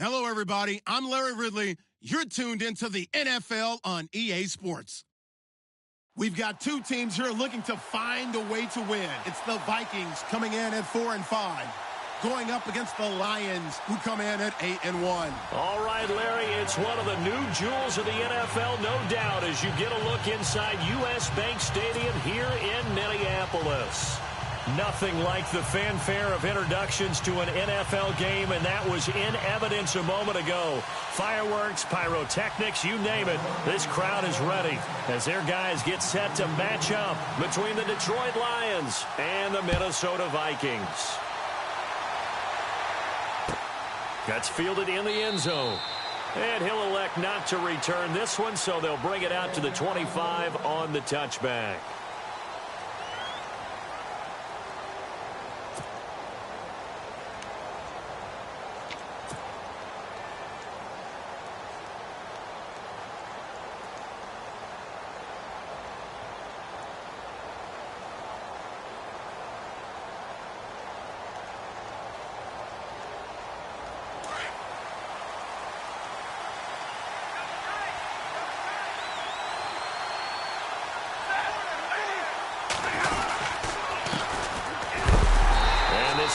Hello, everybody. I'm Larry Ridley. You're tuned into the NFL on EA Sports. We've got two teams here looking to find a way to win. It's the Vikings coming in at 4-5, going up against the Lions, who come in at 8-1. All right, Larry, it's one of the new jewels of the NFL, no doubt, as you get a look inside U.S. Bank Stadium here in Minneapolis. Nothing like the fanfare of introductions to an NFL game, and that was in evidence a moment ago. Fireworks, pyrotechnics, you name it. This crowd is ready as their guys get set to match up between the Detroit Lions and the Minnesota Vikings. That's fielded in the end zone. And he'll elect not to return this one, so they'll bring it out to the 25 on the touchback.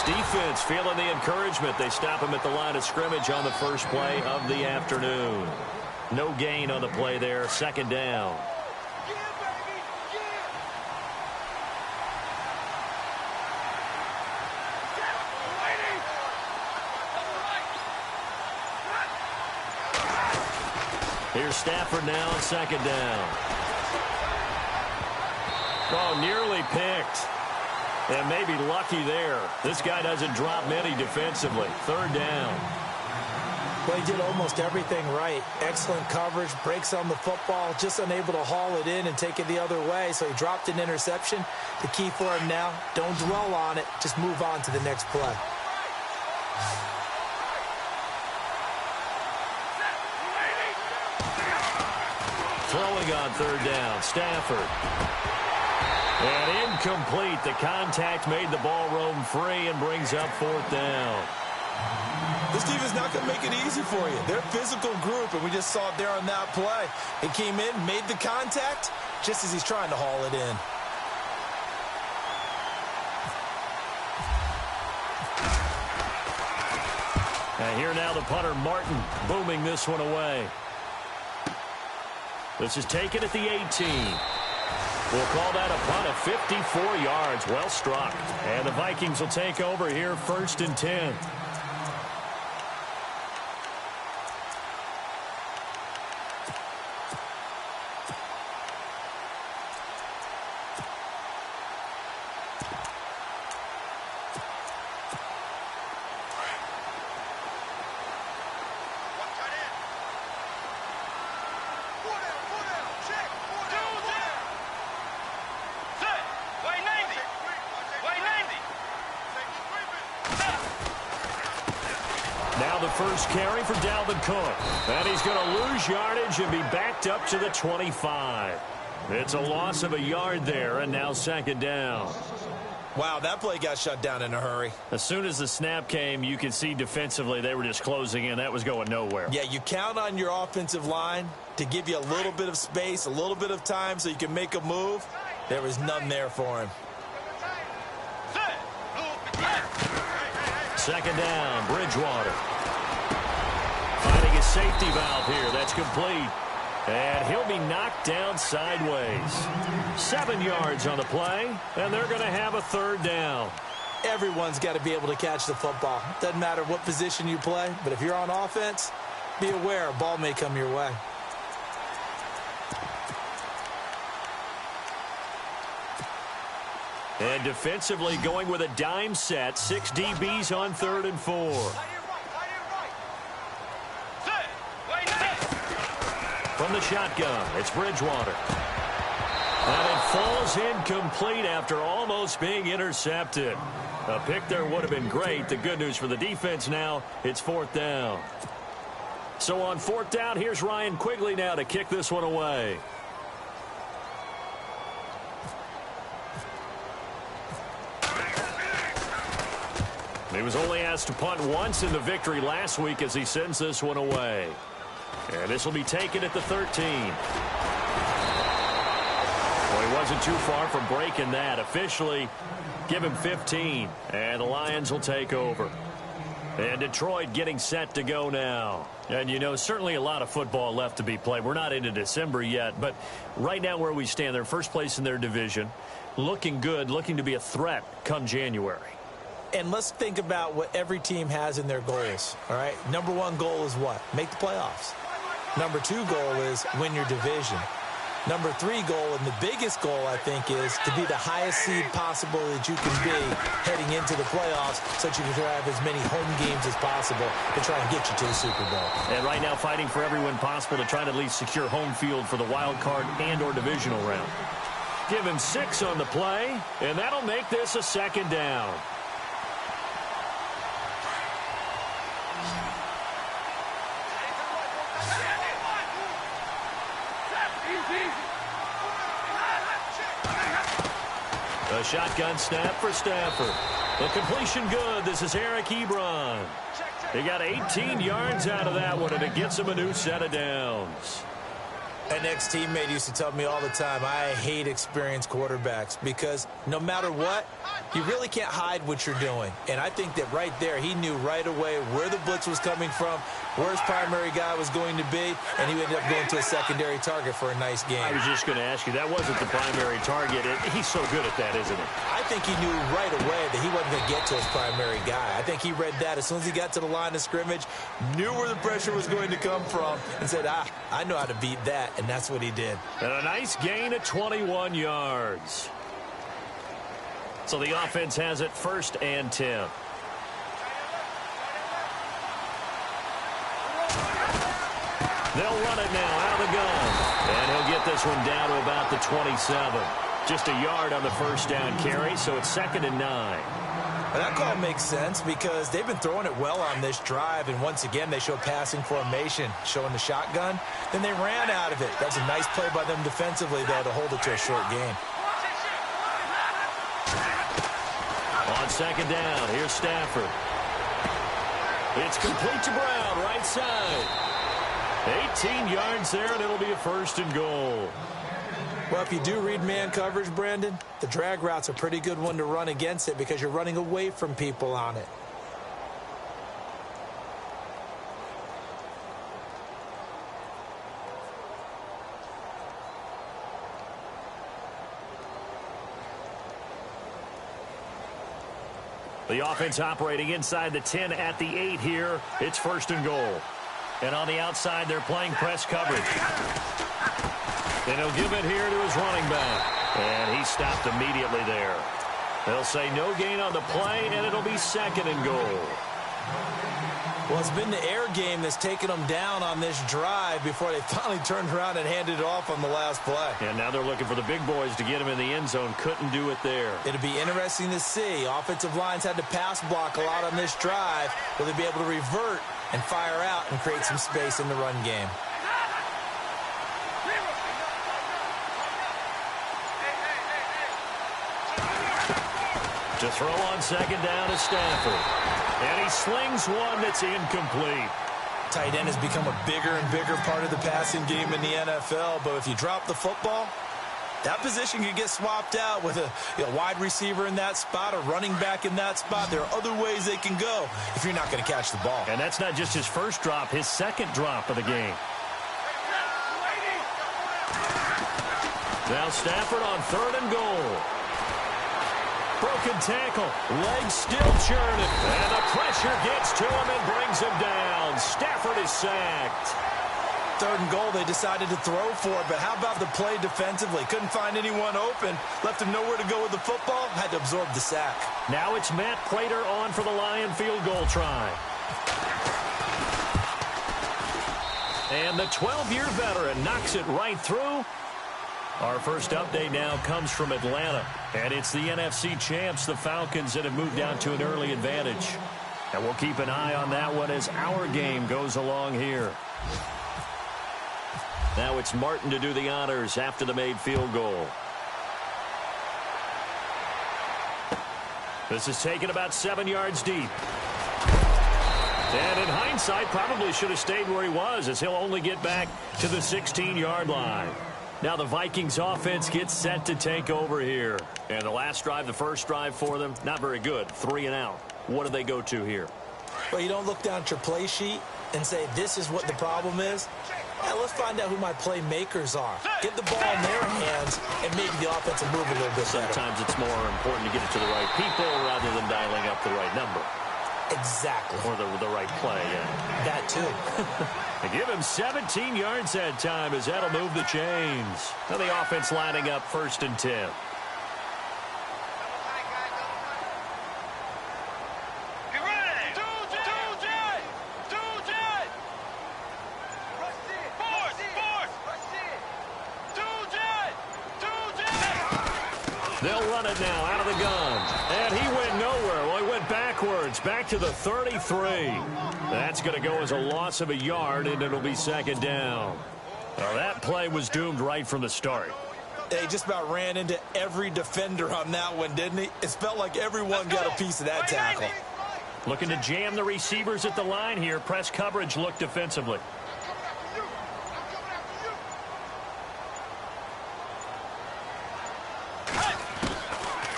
Defense feeling the encouragement. They stop him at the line of scrimmage on the first play of the afternoon. No gain on the play there. Second down. Here's Stafford now on second down. Oh, nearly picked. And maybe lucky there. This guy doesn't drop many defensively. Third down. Well, he did almost everything right. Excellent coverage, breaks on the football, just unable to haul it in and take it the other way. So he dropped an interception. The key for him now, don't dwell on it. Just move on to the next play. Throwing on third down, Stafford. And incomplete. The contact made the ball roam free and brings up fourth down. This team is not going to make it easy for you. They're a physical group, and we just saw it there on that play. He came in, made the contact, just as he's trying to haul it in. And here now the punter, Martin, booming this one away. This is taken at the 18. We'll call that a punt of 54 yards. Well struck. And the Vikings will take over here, 1st and 10. First carry for Dalvin Cook. And he's going to lose yardage and be backed up to the 25. It's a loss of a yard there, and now second down. Wow, that play got shut down in a hurry. As soon as the snap came, you could see defensively they were just closing in. That was going nowhere. Yeah, you count on your offensive line to give you a little bit of space, a little bit of time so you can make a move. There was none there for him. Second down, Bridgewater. Finding a safety valve here. That's complete. And he'll be knocked down sideways. 7 yards on the play, and they're going to have a third down. Everyone's got to be able to catch the football. Doesn't matter what position you play, but if you're on offense, be aware a ball may come your way. And defensively going with a dime set. 6 DBs on 3rd and 4. From the shotgun, it's Bridgewater. And it falls incomplete after almost being intercepted. A pick there would have been great. The good news for the defense now, it's 4th down. So on 4th down, here's Ryan Quigley now to kick this one away. He was only asked to punt once in the victory last week as he sends this one away. And this will be taken at the 13. Well, he wasn't too far from breaking that. Officially, give him 15, and the Lions will take over. And Detroit getting set to go now. And, you know, certainly a lot of football left to be played. We're not into December yet, but right now where we stand, they're first place in their division, looking good, looking to be a threat come January. And let's think about what every team has in their goals, all right? Number one goal is what? Make the playoffs. Number two goal is win your division. Number three goal, and the biggest goal, I think, is to be the highest seed possible that you can be heading into the playoffs so that you can have as many home games as possible to try and get you to the Super Bowl. And right now fighting for every win possible to try to at least secure home field for the wild card and or divisional round. Give him 6 on the play, and that'll make this a second down. A shotgun snap for Stafford. The completion good. This is Eric Ebron. He got 18 yards out of that one, and it gets him a new set of downs. An ex-teammate used to tell me all the time, I hate experienced quarterbacks because no matter what, you really can't hide what you're doing. And I think that right there, he knew right away where the blitz was coming from, where his primary guy was going to be, and he ended up going to a secondary target for a nice game. I was just going to ask you, that wasn't the primary target. He's so good at that, isn't he? I think he knew right away that he wasn't going to get to his primary guy. I think he read that as soon as he got to the line of scrimmage, knew where the pressure was going to come from, and said, I know how to beat that, and that's what he did. And a nice gain of 21 yards. So the offense has it 1st and 10. They'll run it now out of the gun. And he'll get this one down to about the 27. Just a yard on the first down carry, so it's 2nd and 9. And that call makes sense because they've been throwing it well on this drive, and once again they show passing formation, showing the shotgun. Then they ran out of it. That's a nice play by them defensively, though, to hold it to a short gain. On 2nd down, here's Stafford. It's complete to Brown, right side. 18 yards there, and it'll be a 1st and goal. Well, if you do read man coverage, Brandon, the drag route's a pretty good one to run against it because you're running away from people on it. The offense operating inside the 10 at the 8 here. It's 1st and goal. And on the outside, they're playing press coverage. And he'll give it here to his running back. And he stopped immediately there. They'll say no gain on the play, and it'll be 2nd and goal. Well, it's been the air game that's taken them down on this drive before they finally turned around and handed it off on the last play. And now they're looking for the big boys to get him in the end zone. Couldn't do it there. It'll be interesting to see. Offensive lines had to pass block a lot on this drive. Will they be able to revert and fire out and create some space in the run game? To throw on 2nd down is Stafford. And he slings one that's incomplete. Tight end has become a bigger and bigger part of the passing game in the NFL, but if you drop the football, that position could get swapped out with a wide receiver in that spot, a running back in that spot. There are other ways they can go if you're not going to catch the ball. And that's not just his first drop, his 2nd drop of the game. Now Stafford on 3rd and goal. Broken tackle. Legs still churning. And the pressure gets to him and brings him down. Stafford is sacked. 3rd and goal, they decided to throw for it, but how about the play defensively? Couldn't find anyone open. Left him nowhere to go with the football. Had to absorb the sack. Now it's Matt Prater on for the Lion field goal try. And the 12-year veteran knocks it right through. Our first update now comes from Atlanta, and it's the NFC champs, the Falcons, that have moved down to an early advantage. And we'll keep an eye on that one as our game goes along here. Now it's Martin to do the honors after the made field goal. This is taken about 7 yards deep. And in hindsight, probably should have stayed where he was, as he'll only get back to the 16-yard line. Now the Vikings offense gets set to take over here. And the last drive, the first drive for them, not very good. 3 and out. What do they go to here? Well, you don't look down at your play sheet and say, this is what the problem is. Now, let's find out who my playmakers are. Get the ball in their hands and maybe the offense will move a little bit better. Sometimes it's more important to get it to the right people rather than dialing up the right number. Exactly. Or the right play, yeah. That too. They give him 17 yards that time as that'll move the chains. Now the offense lining up 1st and 10. They'll run it now out of the gun. And he went nowhere. Well, he went backwards, back to the 33. That's going to go as a loss of a yard, and it'll be 2nd down. Well, that play was doomed right from the start. He just about ran into every defender on that one, didn't he? It felt like everyone got a piece of that tackle. Looking to jam the receivers at the line here. Press coverage look defensively.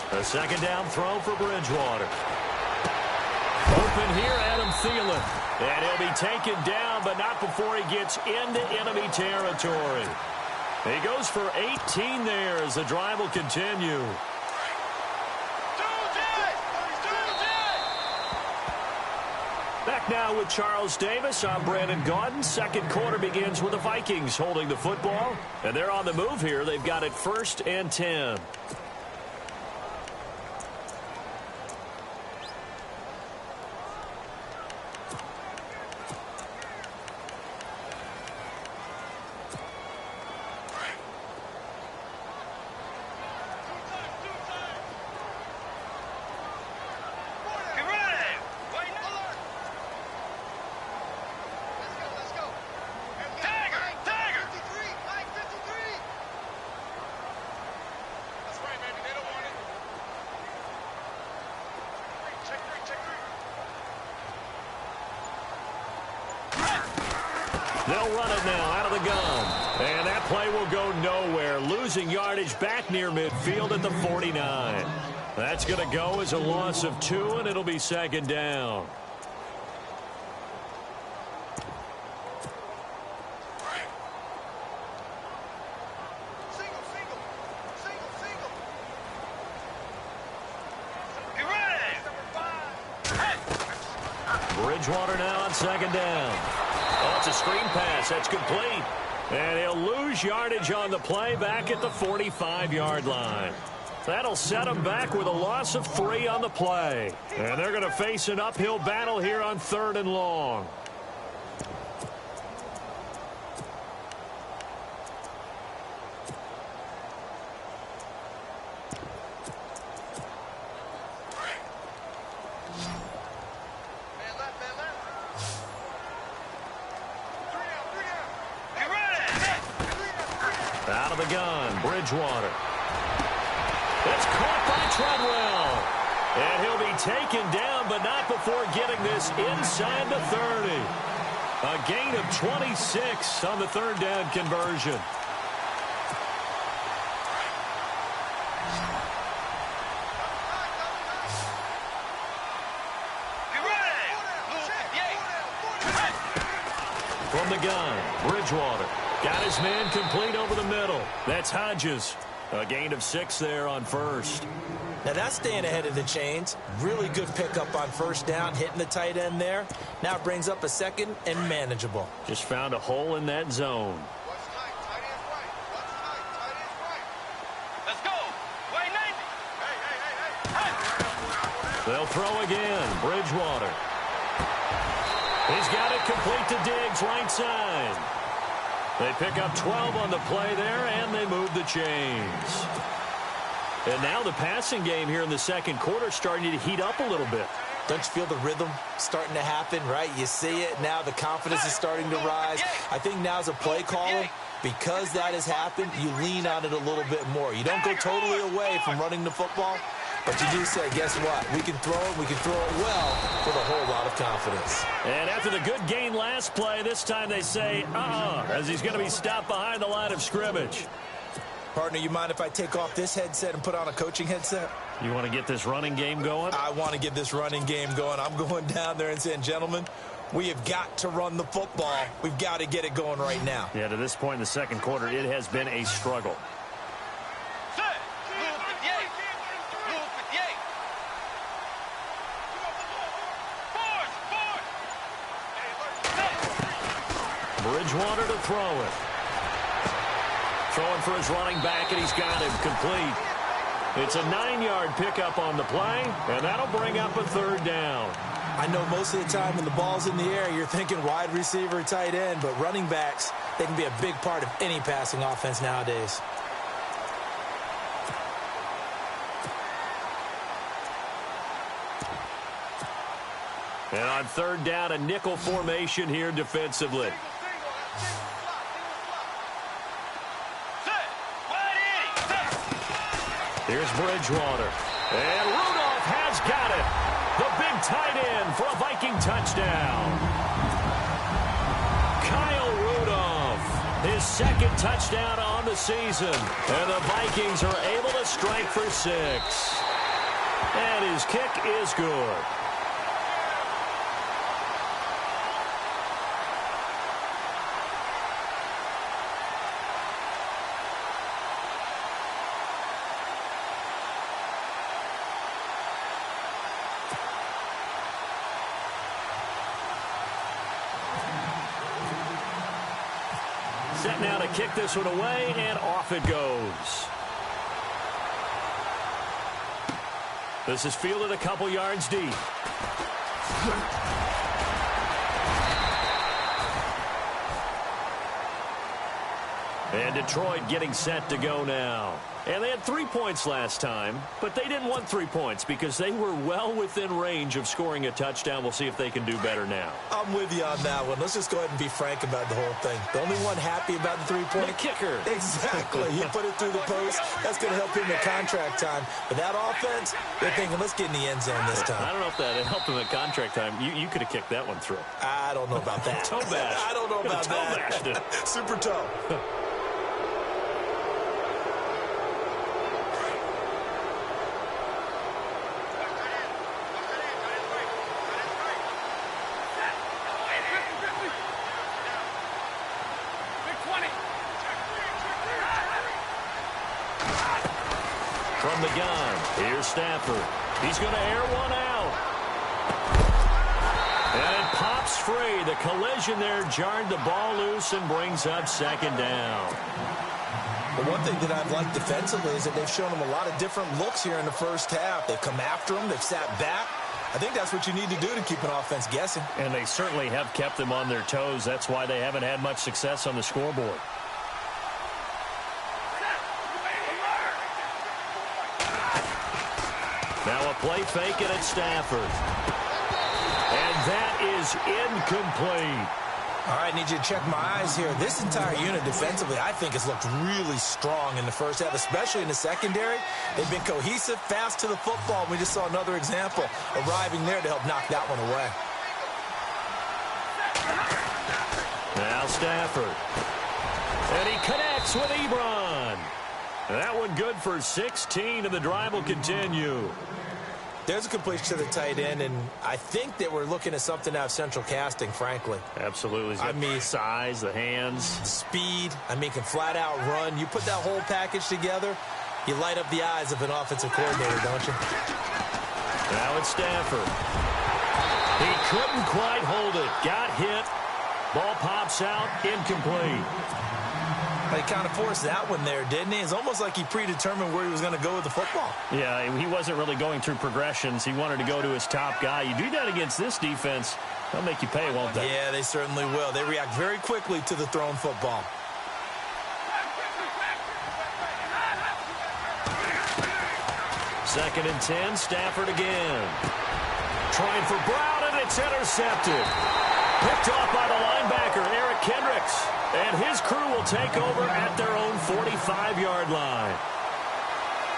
A 2nd down throw for Bridgewater. Open here, Adam Thielen. And he'll be taken down, but not before he gets into enemy territory. He goes for 18 there as the drive will continue. Back now with Charles Davis. I'm Brandon Gaudin. 2nd quarter begins with the Vikings holding the football. And they're on the move here. They've got it 1st and 10. They'll run it now out of the gun. And that play will go nowhere. Losing yardage back near midfield at the 49. That's going to go as a loss of 2, and it'll be 2nd down. Bridgewater now on 2nd down. Oh, it's a screen pass. That's complete. And he'll lose yardage on the play back at the 45-yard line. That'll set him back with a loss of 3 on the play. And they're going to face an uphill battle here on 3rd and long. Out of the gun, Bridgewater. It's caught by Treadwell. And he'll be taken down, but not before getting this inside the 30. A gain of 26 on the 3rd down conversion. From the gun, Bridgewater. Got his man complete over the middle. That's Hodges. A gain of 6 there on 1st. Now that's staying ahead of the chains. Really good pickup on 1st down, hitting the tight end there. Now it brings up a 2nd and manageable. Just found a hole in that zone. Let's go. Way 90. They'll throw again. Bridgewater. He's got it complete to Diggs, right side. They pick up 12 on the play there, and they move the chains. And now the passing game here in the 2nd quarter starting to heat up a little bit. Don't you feel the rhythm starting to happen, right? You see it now. The confidence is starting to rise. I think now's a play caller. Because that has happened, you lean on it a little bit more. You don't go totally away from running the football, But you do say, guess what? We can throw it. We can throw it well with a whole lot of confidence. And after the good gain last play, this time they say, as he's going to be stopped behind the line of scrimmage. Partner, you mind if I take off this headset and put on a coaching headset? You want to get this running game going? I want to get this running game going. I'm going down there and saying, gentlemen, we have got to run the football. We've got to get it going right now. Yeah, to this point in the second quarter, it has been a struggle. Bridgewater to throw it. Throwing for his running back, and he's got him complete. It's a 9-yard pickup on the play, and that'll bring up a third down. I know most of the time when the ball's in the air, you're thinking wide receiver, tight end, but running backs, they can be a big part of any passing offense nowadays. And on third down, a nickel formation here defensively. Here's Bridgewater. And Rudolph has got it. The big tight end for a Viking touchdown. Kyle Rudolph, his second touchdown on the season. And the Vikings are able to strike for 6. And his kick is good. Set now to kick this one away, and off it goes. This is fielded a couple yards deep. And Detroit getting set to go now. And they had 3 points last time, but they didn't want 3 points because they were well within range of scoring a touchdown. We'll see if they can do better now. I'm with you on that one. Let's just go ahead and be frank about the whole thing. The only one happy about the 3-point? The kicker. Exactly. He put it through the post. That's going to help him in contract time. But that offense, they're thinking, let's get in the end zone this time. I don't know if that helped him at contract time. You could have kicked that one through. I don't know about that. Toe bash. I don't know about toe that. Bashed it. Super toe. From the gun, here's Stafford. He's going to air one out. And it pops free. The collision there jarred the ball loose and brings up second down. Well, one thing that I've liked defensively is that they've shown them a lot of different looks here in the first half. They've come after them. They've sat back. I think that's what you need to do to keep an offense guessing. And they certainly have kept them on their toes. That's why they haven't had much success on the scoreboard. Now a play fake it at Stafford. And that is incomplete. All right, need you to check my eyes here. This entire unit defensively, I think, has looked really strong in the first half, especially in the secondary. They've been cohesive, fast to the football. We just saw another example arriving there to help knock that one away. Now Stafford. And he connects with Ebron. That one good for 16, and the drive will continue. There's a completion to the tight end, and I think that we're looking at something out of central casting, frankly. Absolutely. I mean, size, the hands. Speed. I mean, can flat out run. You put that whole package together, you light up the eyes of an offensive coordinator, don't you? Now it's Stafford. He couldn't quite hold it. Got hit. Ball pops out. Incomplete. He kind of forced that one there, didn't he? It's almost like he predetermined where he was going to go with the football. Yeah, he wasn't really going through progressions. He wanted to go to his top guy. You do that against this defense, they'll make you pay, won't they? Yeah, they certainly will. They react very quickly to the thrown football. Second and 10, Stafford again. Trying for Brown, and it's intercepted. Picked off by the linebacker, Eric Kendricks. And his crew will take over at their own 45-yard line.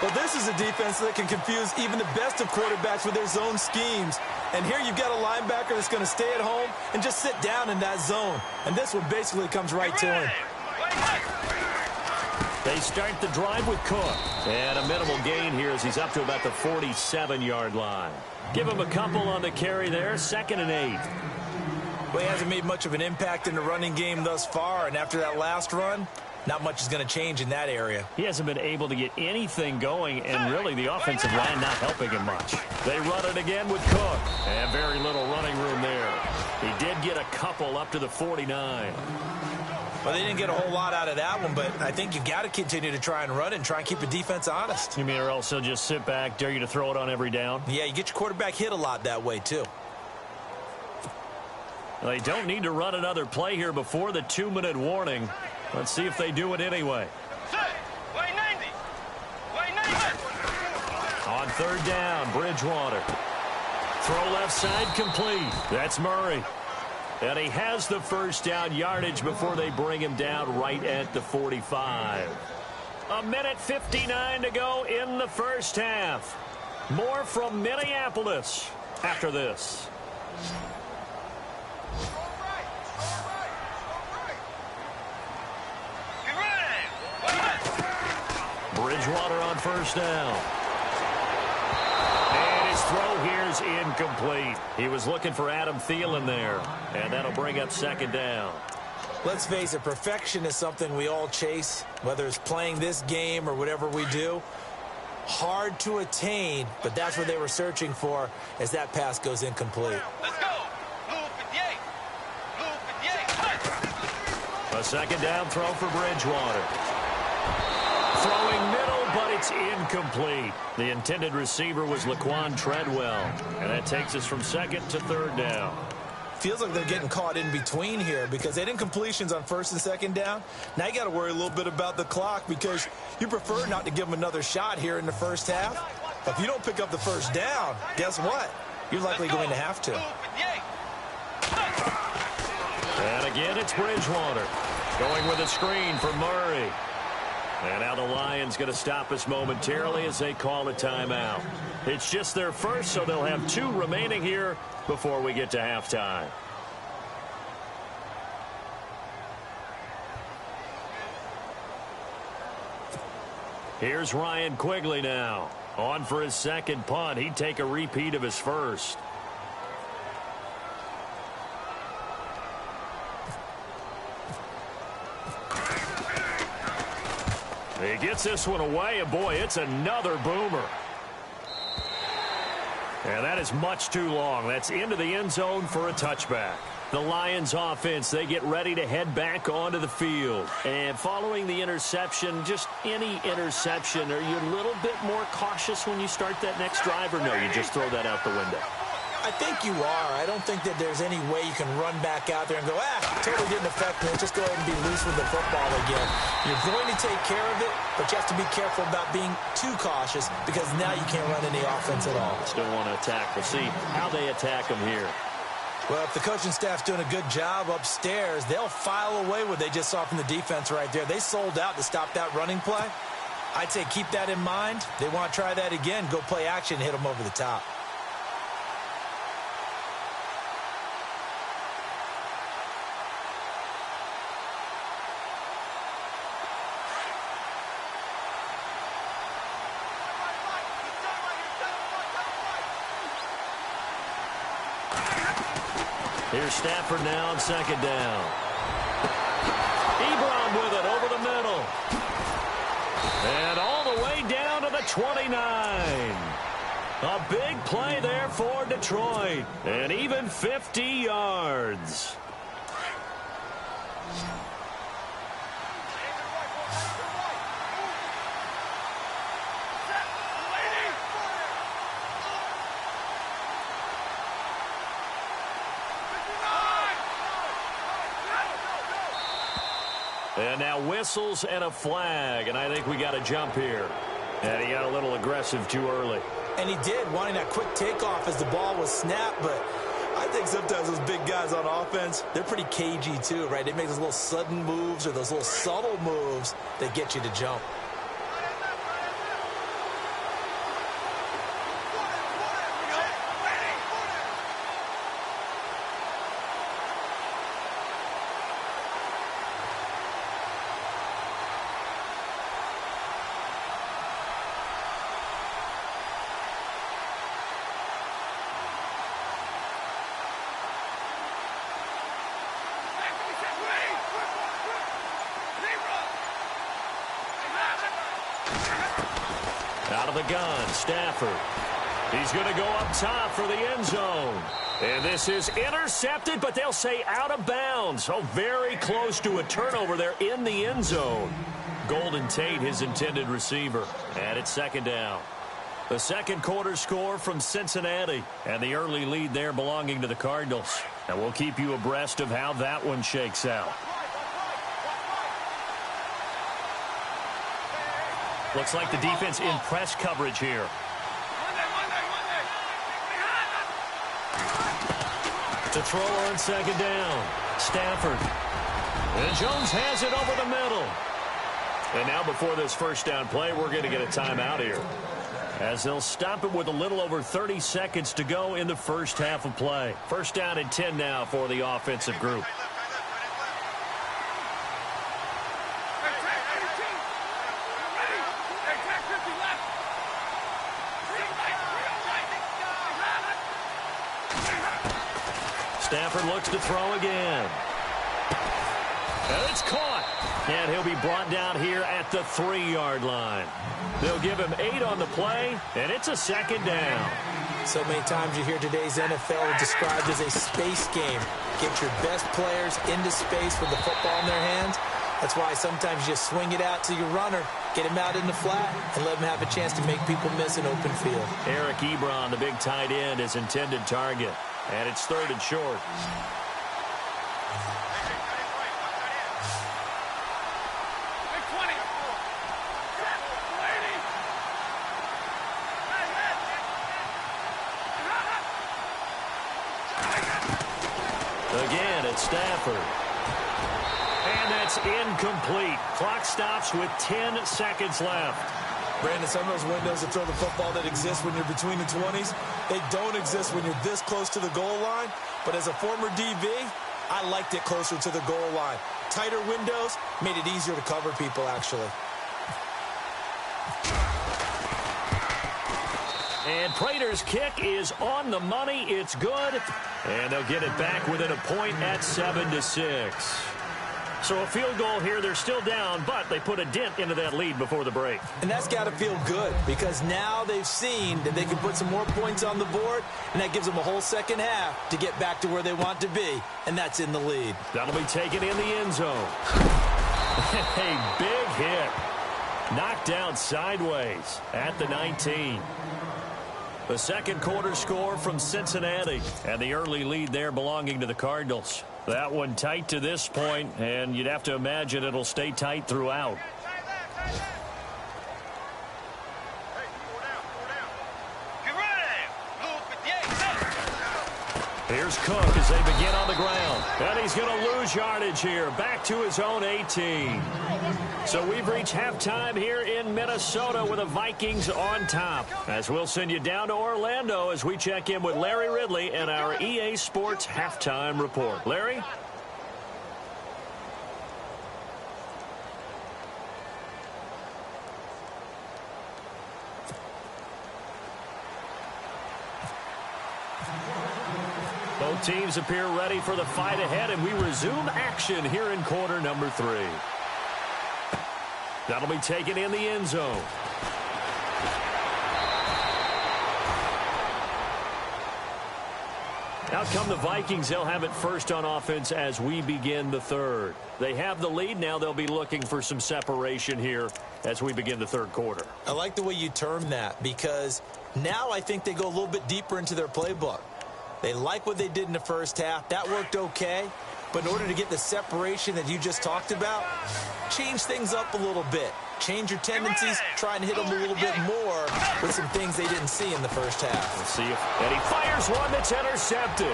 Well, this is a defense that can confuse even the best of quarterbacks with their zone schemes. And here you've got a linebacker that's going to stay at home and just sit down in that zone. And this one basically comes right to him. They start the drive with Cook. And a minimal gain here as he's up to about the 47-yard line. Give him a couple on the carry there, 2nd and 8. Well, he hasn't made much of an impact in the running game thus far. And after that last run, not much is going to change in that area. He hasn't been able to get anything going, and really the offensive line not helping him much. They run it again with Cook. And very little running room there. He did get a couple up to the 49. Well, they didn't get a whole lot out of that one, but I think you've got to continue to try and run and try and keep the defense honest. You mean or else he'll just sit back, dare you to throw it on every down? Yeah, you get your quarterback hit a lot that way, too. They don't need to run another play here before the 2-minute warning. Let's see if they do it anyway. On 3rd down, Bridgewater. Throw left side complete. That's Murray. And he has the first down yardage before they bring him down right at the 45. 1:59 to go in the first half. More from Minneapolis after this. Bridgewater on 1st down. And his throw here is incomplete. He was looking for Adam Thielen there. And that'll bring up 2nd down. Let's face it, perfection is something we all chase, whether it's playing this game or whatever we do. Hard to attain, but that's what they were searching for as that pass goes incomplete. Let's go. Blue 58. Blue 58. A 2nd down throw for Bridgewater. Throwing middle, but it's incomplete. The intended receiver was Laquan Treadwell. And that takes us from 2nd to 3rd down. Feels like they're getting caught in between here because they didn't completions on 1st and 2nd down. Now you got to worry a little bit about the clock because you prefer not to give them another shot here in the first half. But if you don't pick up the 1st down, guess what? You're likely going to have to. And again, it's Bridgewater. Going with a screen for Murray. And now the Lions going to stop us momentarily as they call a timeout. It's just their first, so they'll have 2 remaining here before we get to halftime. Here's Ryan Quigley now. On for his 2nd punt. He'd take a repeat of his first. He gets this one away, and boy, it's another boomer. And that is much too long. That's into the end zone for a touchback. The Lions offense, they get ready to head back onto the field. And following the interception, just any interception, are you a little bit more cautious when you start that next drive, or no, you just throw that out the window? I think you are. I don't think that there's any way you can run back out there and go, totally didn't affect me. Just go ahead and be loose with the football again. You're going to take care of it, but you have to be careful about being too cautious because now you can't run any offense at all. Still want to attack. We'll see how they attack them here. Well, if the coaching staff's doing a good job upstairs, they'll file away what they just saw from the defense right there. They sold out to stop that running play. I'd say keep that in mind. They want to try that again, go play action, hit them over the top. Here's Stafford now on 2nd down. Ebron with it over the middle. And all the way down to the 29. A big play there for Detroit. And even 50 yards. And now whistles and a flag, and I think we got a jump here. And he got a little aggressive too early. And he did, wanting that quick takeoff as the ball was snapped, but I think sometimes those big guys on offense, they're pretty cagey too, right? They make those little sudden moves or those little subtle moves that get you to jump. Out of the gun, Stafford. He's going to go up top for the end zone. And this is intercepted, but they'll say out of bounds. Oh, very close to a turnover there in the end zone. Golden Tate, his intended receiver. And it's second down. The second quarter score from Cincinnati. And the early lead there belonging to the Cardinals. And we'll keep you abreast of how that one shakes out. Looks like the defense in press coverage here. To throw on second down. Stafford. And Jones has it over the middle. And now before this first down play, we're going to get a timeout here, as they'll stop it with a little over 30 seconds to go in the first half of play. First down and 10 now for the offensive group. Stafford looks to throw again. And it's caught. And he'll be brought down here at the 3-yard line. They'll give him 8 on the play, and it's a second down. So many times you hear today's NFL described as a space game. Get your best players into space with the football in their hands. That's why sometimes you just swing it out to your runner, get him out in the flat, and let him have a chance to make people miss an open field. Eric Ebron, the big tight end, is intended target. And it's third and short. Again, it's Stafford. And that's incomplete. Clock stops with 10 seconds left. Brandon, some of those windows to throw the football that exist when you're between the 20s, they don't exist when you're this close to the goal line. But as a former DB, I liked it closer to the goal line. Tighter windows made it easier to cover people, actually. And Prater's kick is on the money. It's good. And they'll get it back within a point at 7-6. So a field goal here, they're still down, but they put a dent into that lead before the break. And that's got to feel good, because now they've seen that they can put some more points on the board, and that gives them a whole second half to get back to where they want to be, and that's in the lead. That'll be taken in the end zone. A big hit. Knocked down sideways at the 19. The second quarter score from Cincinnati, and the early lead there belonging to the Cardinals. That one tight to this point, and you'd have to imagine it'll stay tight throughout. Here's Cook as they begin on the ground. And he's going to lose yardage here, back to his own 18. So we've reached halftime here in Minnesota with the Vikings on top. As we'll send you down to Orlando as we check in with Larry Ridley and our EA Sports Halftime Report. Larry? Both teams appear ready for the fight ahead, and we resume action here in quarter number 3. That'll be taken in the end zone. Out come the Vikings. They'll have it first on offense as we begin the third. They have the lead. Now they'll be looking for some separation here as we begin the third quarter. I like the way you term that, because now I think they go a little bit deeper into their playbook. They like what they did in the first half. That worked okay. But in order to get the separation that you just talked about, change things up a little bit. Change your tendencies, try and hit them a little bit more with some things they didn't see in the first half. Let's see if... And he fires one that's intercepted.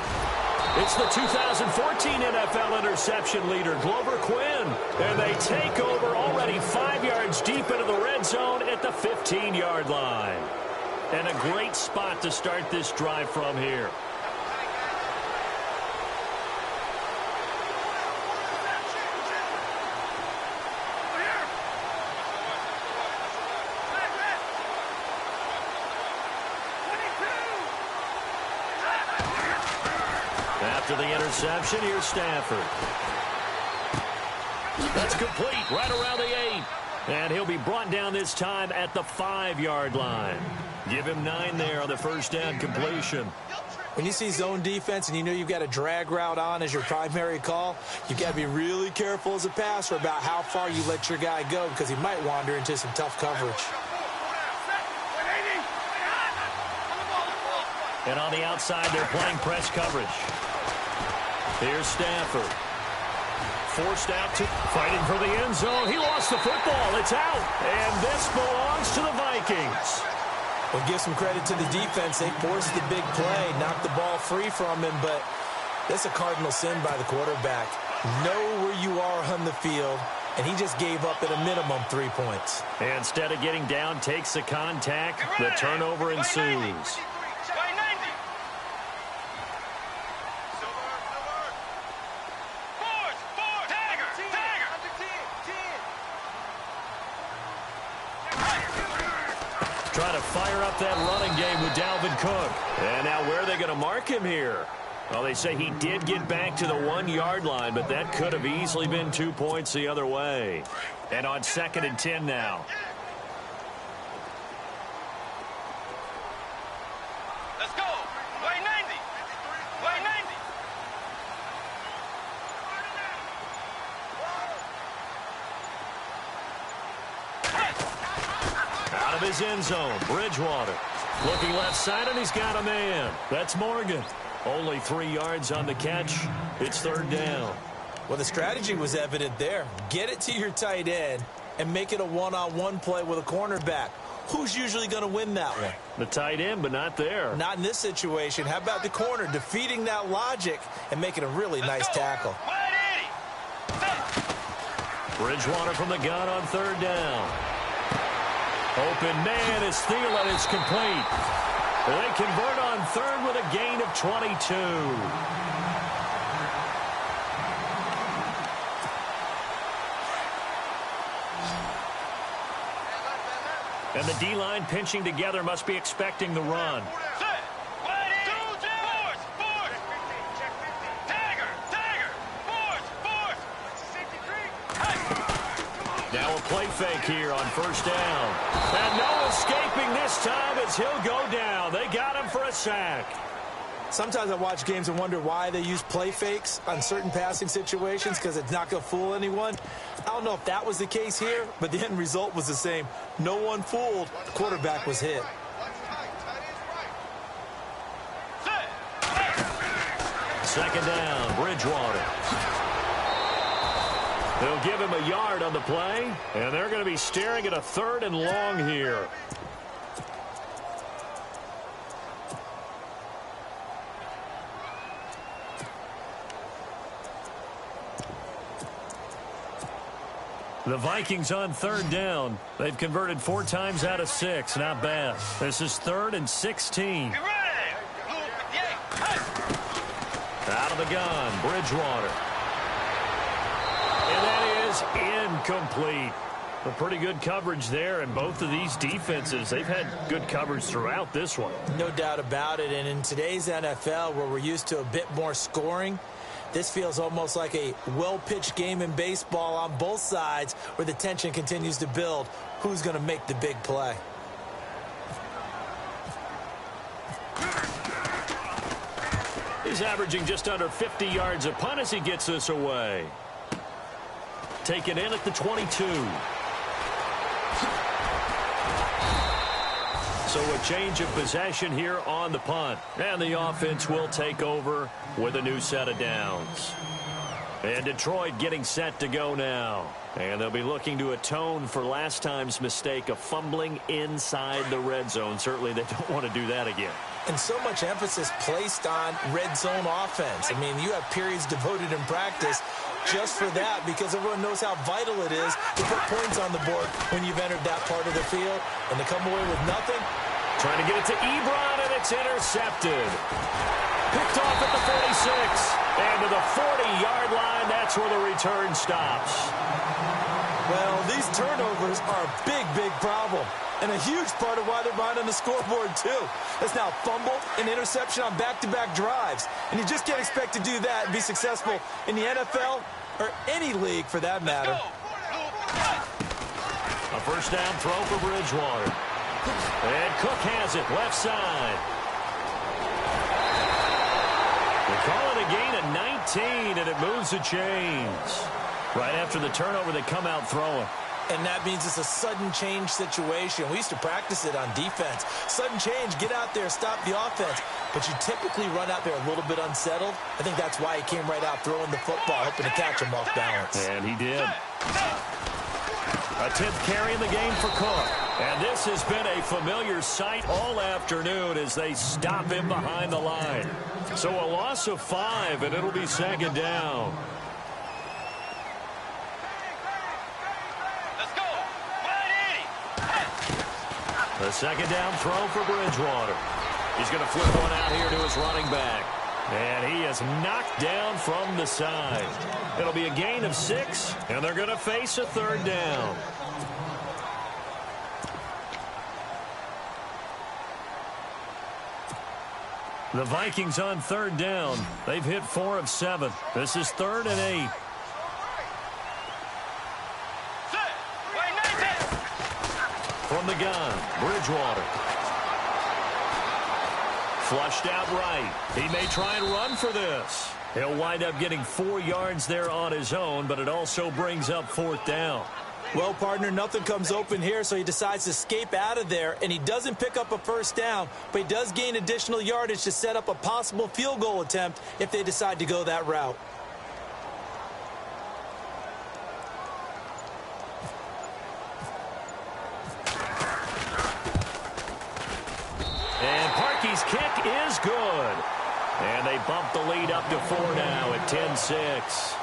It's the 2014 NFL interception leader, Glover Quinn. And they take over already 5 yards deep into the red zone at the 15-yard line. And a great spot to start this drive from here. After the interception, here's Stafford. That's complete right around the 8. And he'll be brought down this time at the 5-yard line. Give him 9 there on the first down completion. When you see zone defense and you know you've got a drag route on as your primary call, you've got to be really careful as a passer about how far you let your guy go because he might wander into some tough coverage. And on the outside, they're playing press coverage. Here's Stafford. Forced out to fighting for the end zone. He lost the football. It's out. And this belongs to the Vikings. We'll give some credit to the defense. They forced the big play, knocked the ball free from him, but that's a cardinal sin by the quarterback. Know where you are on the field, and he just gave up at a minimum 3 points. Instead of getting down, takes the contact. The turnover ensues. Trying to fire up that running game with Dalvin Cook. And now where are they going to mark him here? Well, they say he did get back to the 1-yard line, but that could have easily been 2 points the other way. And on 2nd and 10 now. Let's go. Way 90. Way 90. Out of his end zone, Bridgewater. Looking left side, and he's got a man. That's Morgan. Only 3 yards on the catch. It's 3rd down. Well, the strategy was evident there. Get it to your tight end and make it a one-on-one play with a cornerback. Who's usually going to win that one? The tight end, but not there. Not in this situation. How about the corner defeating that logic and making a really nice tackle? Bridgewater from the gun on 3rd down. Open man is Thielen. It's complete. They convert on 3rd with a gain of 22. And the D-line pinching together must be expecting the run. Now a play fake here on 1st down. And no escaping this time as he'll go down. They got him for a sack. Sometimes I watch games and wonder why they use play fakes on certain passing situations because it's not going to fool anyone. I don't know if that was the case here, but the end result was the same. No one fooled. The quarterback was hit. Second down, Bridgewater. They'll give him a yard on the play, and they're going to be staring at a 3rd and long here. The Vikings on 3rd down. They've converted 4 times out of 6. Not bad. This is 3rd and 16. Out of the gun, Bridgewater. And that is incomplete. A pretty good coverage there, and both of these defenses, they've had good coverage throughout this one. No doubt about it, and in today's NFL, where we're used to a bit more scoring, this feels almost like a well-pitched game in baseball on both sides where the tension continues to build. Who's going to make the big play? He's averaging just under 50 yards a punt as he gets this away. Taken in at the 22. So a change of possession here on the punt. And the offense will take over with a new set of downs. And Detroit getting set to go now. And they'll be looking to atone for last time's mistake of fumbling inside the red zone. Certainly they don't want to do that again. And so much emphasis placed on red zone offense. I mean, you have periods devoted in practice just for that because everyone knows how vital it is to put points on the board when you've entered that part of the field. And to come away with nothing. Trying to get it to Ebron, and it's intercepted. Picked off at the 46. And to the 40-yard line, that's where the return stops. Well, these turnovers are a big, big problem. And a huge part of why they're behind on the scoreboard, too. That's now fumble and interception on back-to-back drives. And you just can't expect to do that and be successful in the NFL or any league for that matter. A first down throw for Bridgewater. And Cook has it, left side. They call it a gain of 19, and it moves the chains. Right after the turnover, they come out throwing. And that means it's a sudden change situation. We used to practice it on defense. Sudden change, get out there, stop the offense. But you typically run out there a little bit unsettled. I think that's why he came right out throwing the football, hoping to catch him off balance. And he did. A 10th carry in the game for Cook. And this has been a familiar sight all afternoon as they stop him behind the line. So a loss of 5, and it'll be second down. The second down throw for Bridgewater. He's going to flip one out here to his running back. And he is knocked down from the side. It'll be a gain of 6, and they're going to face a third down. The Vikings on third down. They've hit 4 of 7. This is 3rd and 8. From the gun, Bridgewater. Flushed out right. He may try and run for this. He'll wind up getting 4 yards there on his own, but it also brings up 4th down. Well, partner, nothing comes open here, so he decides to escape out of there, and he doesn't pick up a first down, but he does gain additional yardage to set up a possible field goal attempt if they decide to go that route. And Parkey's kick is good. And they bump the lead up to 4 now at 10-6.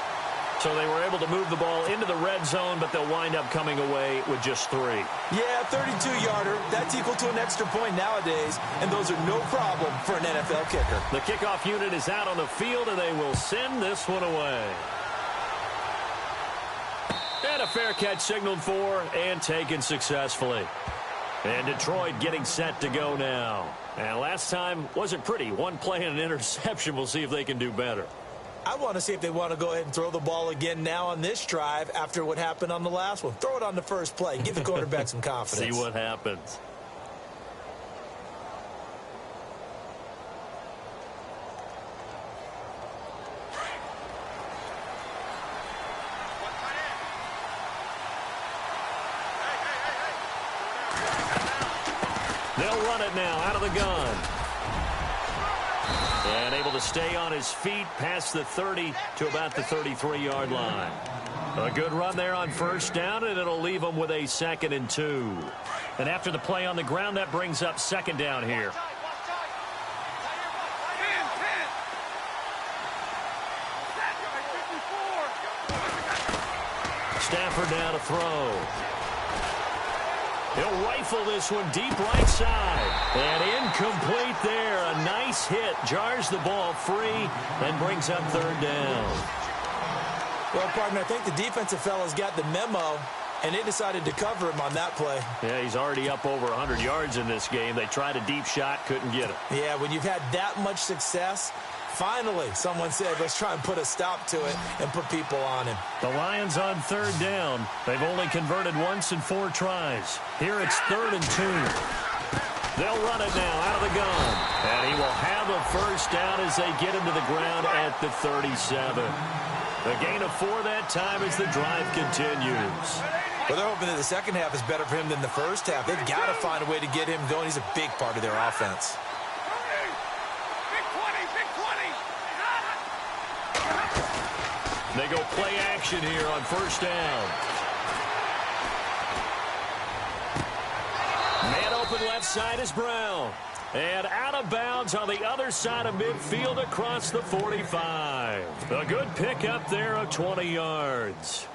So they were able to move the ball into the red zone, but they'll wind up coming away with just 3. Yeah, 32-yarder. That's equal to an extra point nowadays, and those are no problem for an NFL kicker. The kickoff unit is out on the field, and they will send this one away. And a fair catch signaled for and taken successfully. And Detroit getting set to go now. And last time wasn't pretty. 1 play and an interception. We'll see if they can do better. I want to see if they want to go ahead and throw the ball again now on this drive after what happened on the last one. Throw it on the first play. Give the quarterback some confidence. See what happens. They'll run it now out of the gun. And able to stay on his feet past the 30 to about the 33-yard line. A good run there on first down, and it'll leave them with a 2nd and 2. And after the play on the ground, that brings up 2nd down here. Stafford now to throw. He'll rifle this one deep right side. And incomplete there. A nice hit. Jars the ball free and brings up 3rd down. Well, partner, I think the defensive fellas got the memo, and they decided to cover him on that play. Yeah, he's already up over 100 yards in this game. They tried a deep shot, couldn't get it. Yeah, when you've had that much success, finally someone said, let's try and put a stop to it and put people on him. The Lions on 3rd down. They've only converted once in 4 tries. Here it's 3rd and 2. They'll run it now out of the gun. And he will have a first down as they get him to the ground at the 37. The gain of 4 that time as the drive continues. Well, they're hoping that the second half is better for him than the first half. They've got to find a way to get him going. He's a big part of their offense. They go play action here on first down. Man open left side is Brown. And out of bounds on the other side of midfield across the 45. A good pickup there of 20 yards.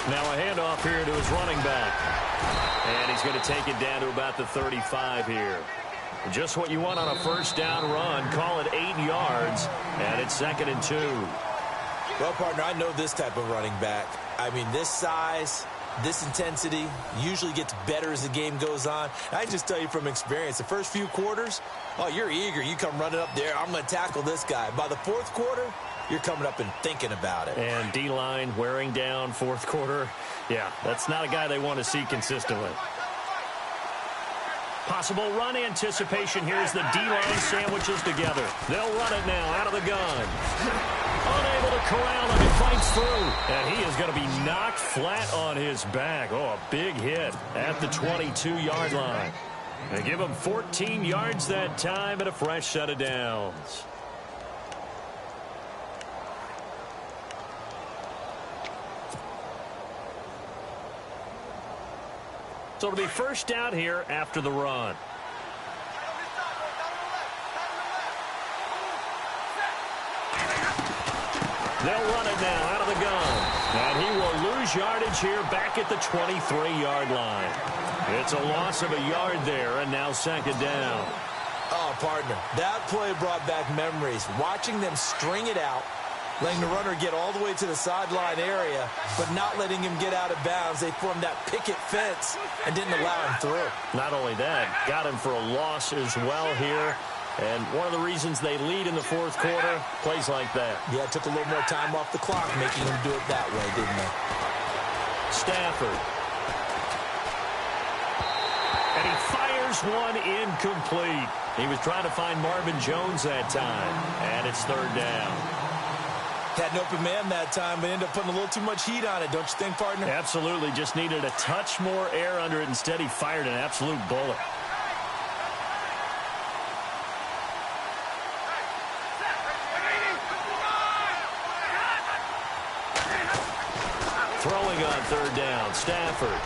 Now a handoff here to his running back. And he's going to take it down to about the 35 here. Just what you want on a first down run. Call it 8 yards. And it's 2nd and 2. Well, partner, I know this type of running back. I mean, this size, This intensity usually gets better as the game goes on. I just tell you from experience, the first few quarters, oh, you're eager. You come running up there, I'm going to tackle this guy. By the fourth quarter, you're coming up and thinking about it. And D-line wearing down fourth quarter. Yeah, that's not a guy they want to see consistently. Possible run anticipation. Here's the D-line sandwiches together. They'll run it now out of the gun. Unable to corral him. He fights through. And he is going to be knocked flat on his back. Oh, a big hit at the 22-yard line. They give him 14 yards that time and a fresh set of downs. So it'll be first down here after the run. They'll run it now out of the gun. And he will lose yardage here back at the 23-yard line. It's a loss of a yard there, and now second down. Oh, partner, that play brought back memories. Watching them string it out, letting the runner get all the way to the sideline area, but not letting him get out of bounds. They formed that picket fence and didn't allow him through. Not only that, got him for a loss as well here. And one of the reasons they lead in the fourth quarter, plays like that. Yeah, it took a little more time off the clock, making him do it that way, didn't they? Stafford. And he fires one incomplete. He was trying to find Marvin Jones that time. And it's third down. Had an open man that time, but ended up putting a little too much heat on it, don't you think, partner? Absolutely. Just needed a touch more air under it. Instead, he fired an absolute bullet. Throwing on third down, Stafford.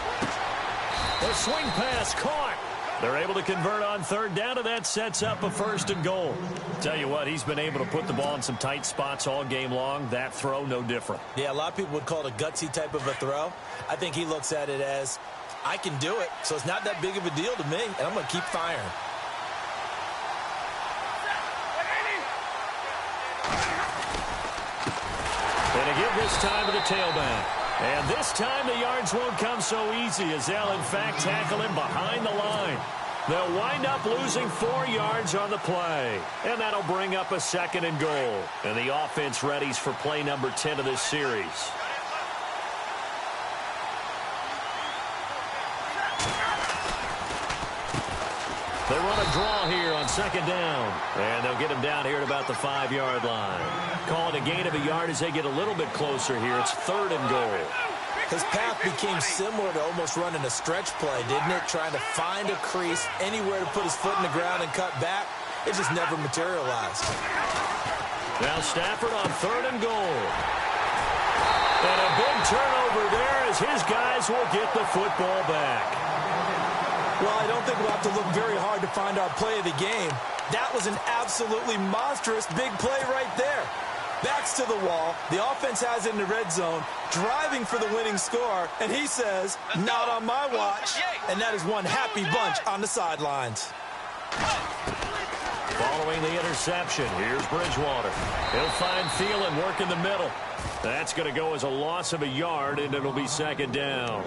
A swing pass caught. They're able to convert on third down, and that sets up a first and goal. Tell you what, he's been able to put the ball in some tight spots all game long. That throw, no different. Yeah, a lot of people would call it a gutsy type of a throw. I think he looks at it as, I can do it, so it's not that big of a deal to me, and I'm going to keep firing. And to give this time to the tailback. And this time the yards won't come so easy as they'll, in fact, tackle him behind the line. They'll wind up losing 4 yards on the play. And that'll bring up a second and goal. And the offense readies for play number 10 of this series. They run a draw here on second down. And they'll get him down here at about the 5-yard line. Call it a gain of a yard as they get a little bit closer here. It's third and goal. His path became similar to almost running a stretch play, didn't it? Trying to find a crease, anywhere to put his foot in the ground and cut back. It just never materialized. Now Stafford on third and goal. And a big turnover there as his guys will get the football back. Well, I don't think we'll have to look very hard to find our play of the game. That was an absolutely monstrous big play right there. Backs to the wall. The offense has it in the red zone, driving for the winning score, and he says, not on my watch. And that is one happy bunch on the sidelines. Following the interception, here's Bridgewater. He'll find Thielen work in the middle. That's going to go as a loss of a yard, and it'll be second down.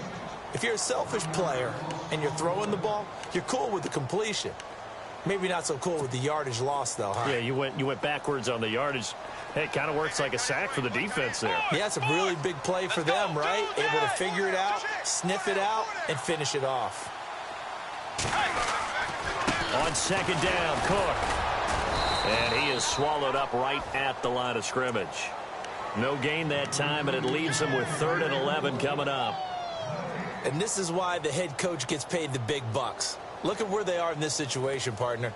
If you're a selfish player and you're throwing the ball, you're cool with the completion. Maybe not so cool with the yardage loss, though, huh? Yeah, you went backwards on the yardage. Hey, it kind of works like a sack for the defense there. Yeah, it's a really big play for them, right? Able to figure it out, sniff it out, and finish it off. On second down, Cook. And he is swallowed up right at the line of scrimmage. No gain that time, and it leaves him with 3rd and 11 coming up. And this is why the head coach gets paid the big bucks. Look at where they are in this situation, partner.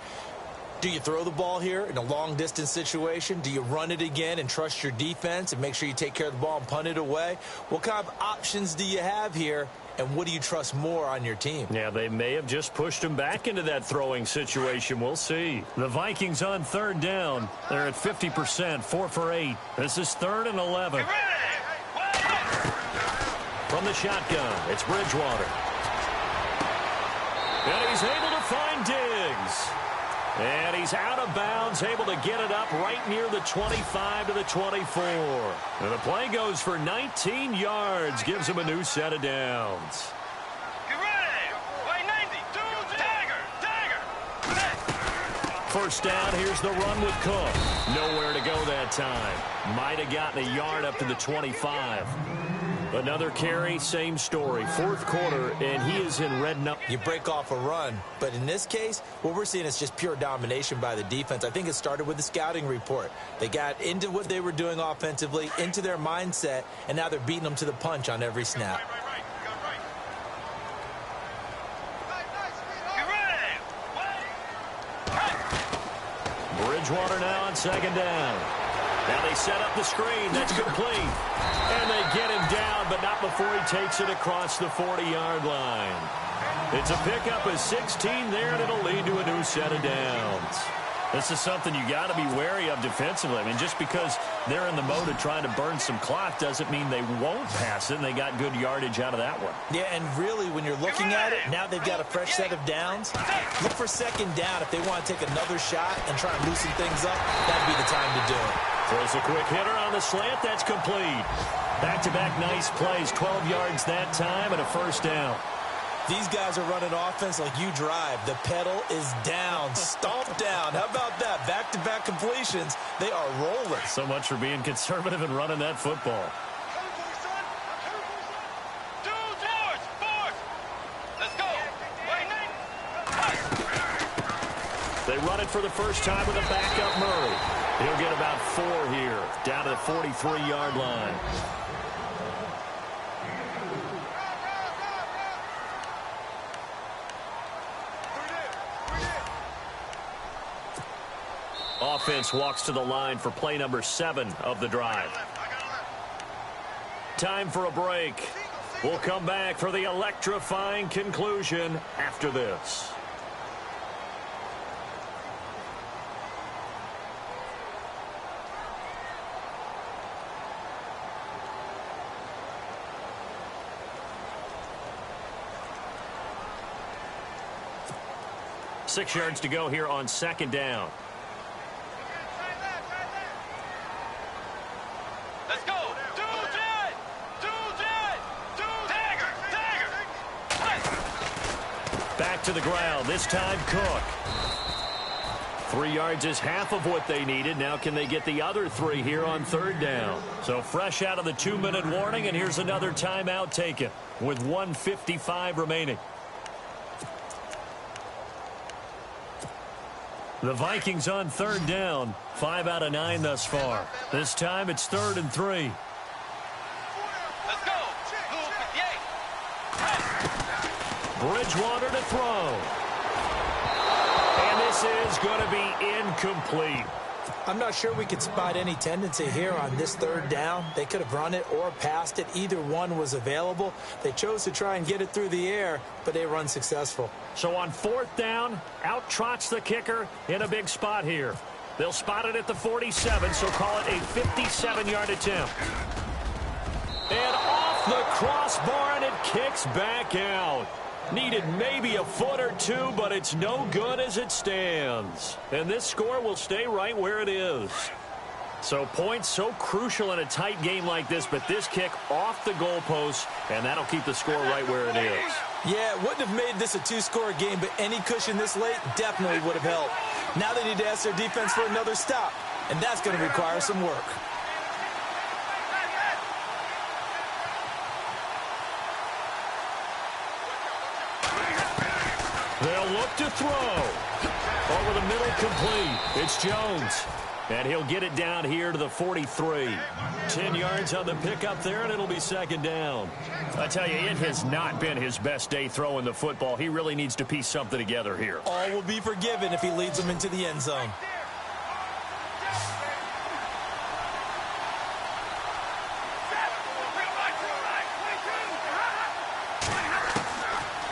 Do you throw the ball here in a long-distance situation? Do you run it again and trust your defense and make sure you take care of the ball and punt it away? What kind of options do you have here, and what do you trust more on your team? Yeah, they may have just pushed him back into that throwing situation. We'll see. The Vikings on third down. They're at 50%, 4 for 8. This is 3rd and 11. From the shotgun, it's Bridgewater. And he's able to find Diggs. And he's out of bounds, able to get it up right near the 25 to the 24. And the play goes for 19 yards, gives him a new set of downs. Get ready. Way 90. Dagger. First down, here's the run with Cook. Nowhere to go that time. Might have gotten a yard up to the 25. Another carry, same story. Fourth quarter, and he is in red. You break off a run, but in this case, what we're seeing is just pure domination by the defense. I think it started with the scouting report. They got into what they were doing offensively, into their mindset, and now they're beating them to the punch on every snap. Bridgewater now on second down. Now they set up the screen. That's complete. And they get him down, but not before he takes it across the 40-yard line. It's a pickup of 16 there, and it'll lead to a new set of downs. This is something you got to be wary of defensively. I mean, just because they're in the mode of trying to burn some clock doesn't mean they won't pass it, and they got good yardage out of that one. Yeah, and really, when you're looking at it, now they've got a fresh set of downs. Look for second down if they want to take another shot and try and loosen things up. That'd be the time to do it. Throws a quick hitter on the slant. That's complete. Back-to-back nice plays. 12 yards that time and a first down. These guys are running offense like you drive. The pedal is down, stomped down. How about that? Back-to-back completions. They are rolling. So much for being conservative and running that football. Let's go. They run it for the first time with a backup Murray. He'll get about 4 here, down to the 43-yard line. Offense walks to the line for play number 7 of the drive. Time for a break. We'll come back for the electrifying conclusion after this. Six yards to go here on second down. Let's go. Back to the ground. This time Cook. 3 yards is half of what they needed. Now can they get the other 3 here on third down? So fresh out of the 2-minute warning, and here's another timeout taken with 1:55 remaining. The Vikings on third down. 5 out of 9 thus far. This time it's 3rd and 3. Let's go. Bridgewater to throw. And this is going to be incomplete. I'm not sure we could spot any tendency here on this third down. They could have run it or passed it. Either one was available. They chose to try and get it through the air, but they run successful. So on fourth down, out trots the kicker in a big spot here. They'll spot it at the 47, so call it a 57-yard attempt. And off the crossbar, and it kicks back out. Needed maybe a foot or two, but it's no good as it stands. And this score will stay right where it is. So points so crucial in a tight game like this, but this kick off the goalpost, and that'll keep the score right where it is. Yeah, it wouldn't have made this a 2-score game, but any cushion this late definitely would have helped. Now they need to ask their defense for another stop, and that's going to require some work. They'll look to throw. Over the middle, complete. It's Jones. And he'll get it down here to the 43. 10 yards on the pickup there, and it'll be second down. I tell you, it has not been his best day throwing the football. He really needs to piece something together here. All will be forgiven if he leads them into the end zone.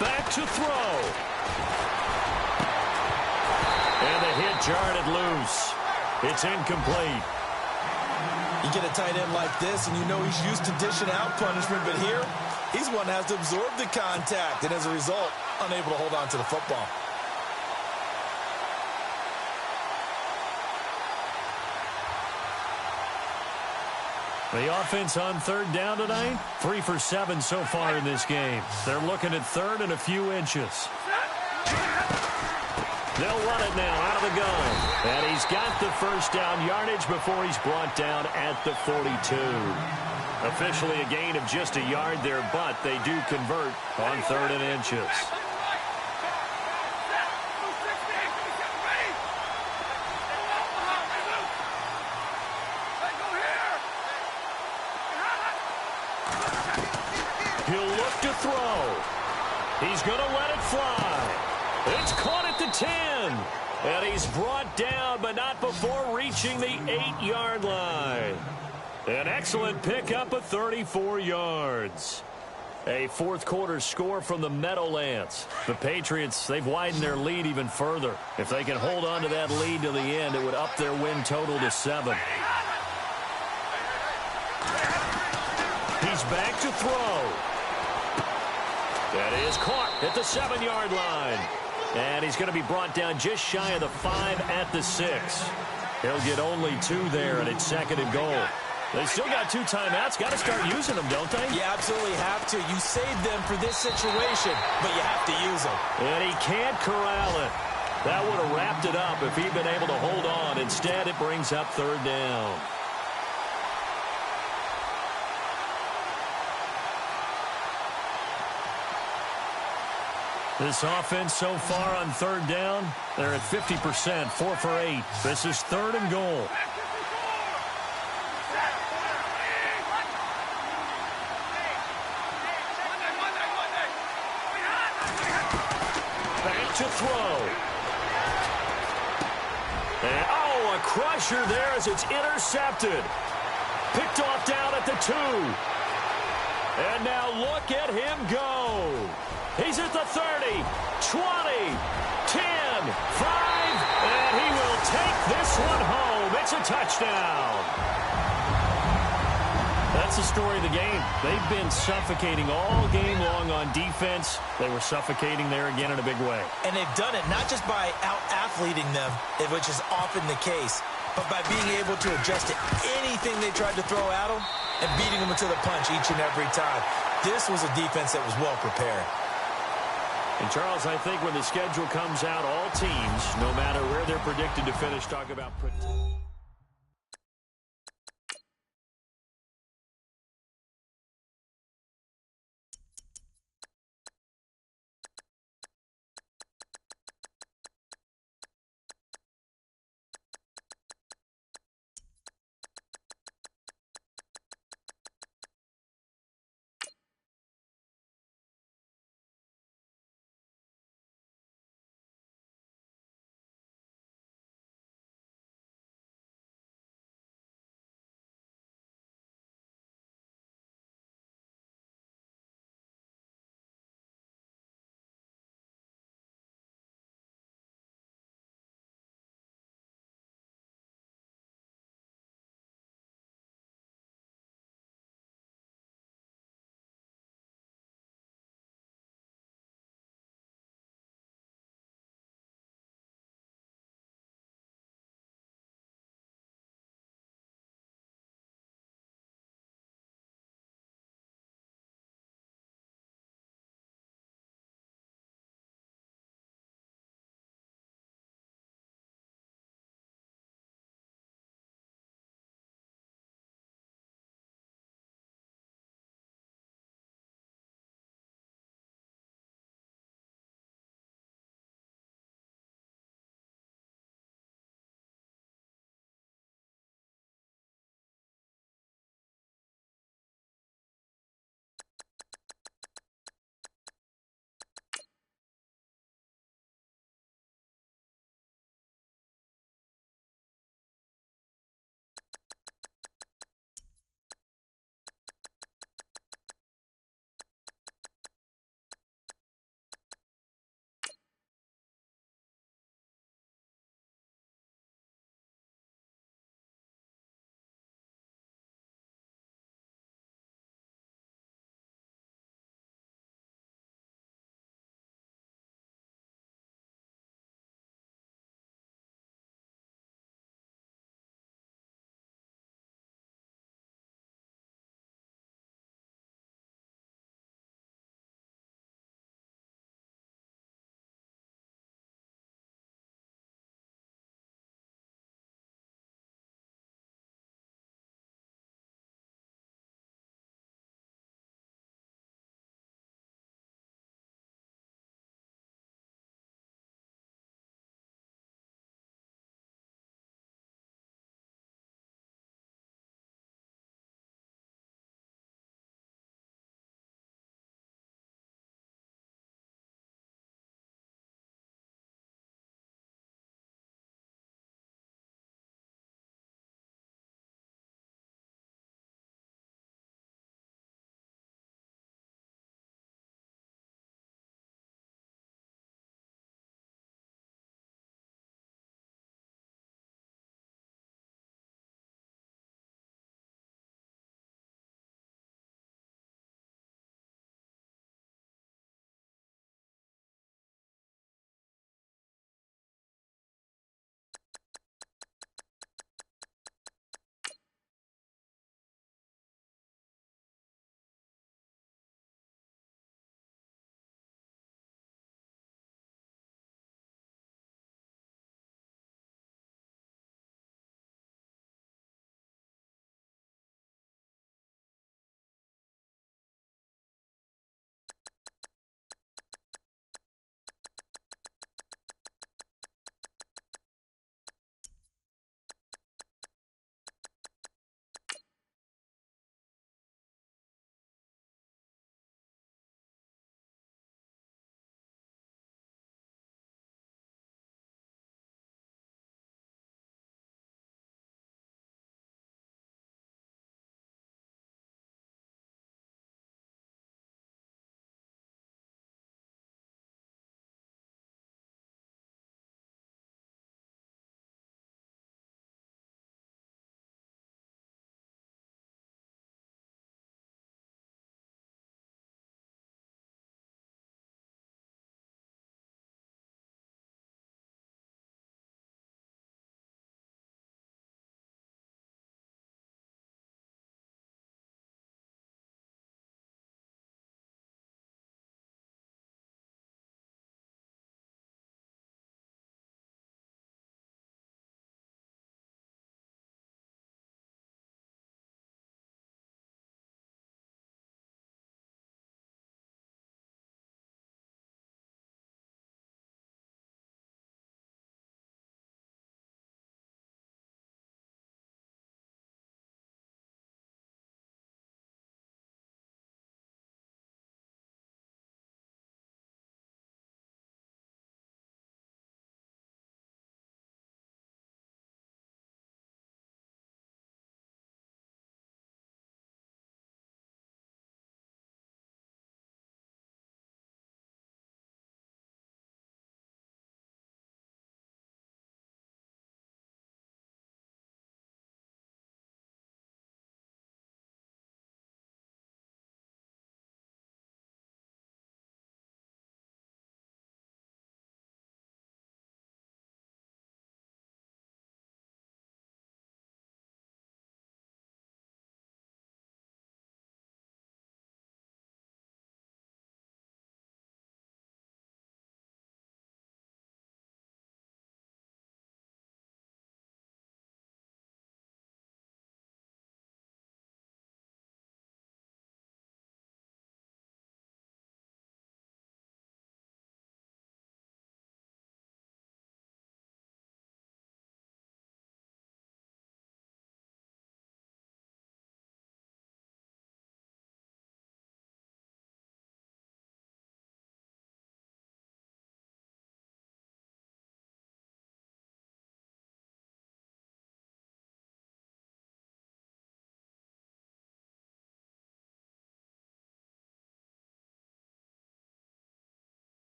Back to throw. And the hit jarred it loose. It's incomplete. You get a tight end like this, and you know he's used to dishing out punishment, but here, he's one that has to absorb the contact, and as a result, unable to hold on to the football. The offense on third down tonight, 3 for 7 so far in this game. They're looking at third and a few inches. They'll run it now out of the gun. And he's got the first down yardage before he's brought down at the 42. Officially a gain of just a yard there, but they do convert on third and inches. He'll look to throw. He's going to let it fly. It's caught at the 10. And he's brought down, but not before reaching the 8-yard line. An excellent pickup of 34 yards. A fourth-quarter score from the Meadowlands. The Patriots, they've widened their lead even further. If they can hold on to that lead to the end, it would up their win total to 7. He's back to throw. That is caught at the 7-yard line. And he's going to be brought down just shy of the 5 at the 6. He'll get only 2 there, and it's second and goal. They still got 2 timeouts. Got to start using them, don't they? You absolutely have to. You saved them for this situation, but you have to use them. And he can't corral it. That would have wrapped it up if he'd been able to hold on. Instead, it brings up third down. This offense so far on third down, they're at 50%, 4 for 8. This is third and goal. Back to throw. And, oh, a crusher there as it's intercepted. Picked off down at the 2. And now look at him go. He's at the 30, 20, 10, 5, and he will take this one home. It's a touchdown. That's the story of the game. They've been suffocating all game long on defense. They were suffocating there again in a big way. And they've done it not just by out-athleting them, which is often the case, but by being able to adjust to anything they tried to throw at them and beating them to the punch each and every time. This was a defense that was well prepared. And, Charles, I think when the schedule comes out, all teams, no matter where they're predicted to finish, talk about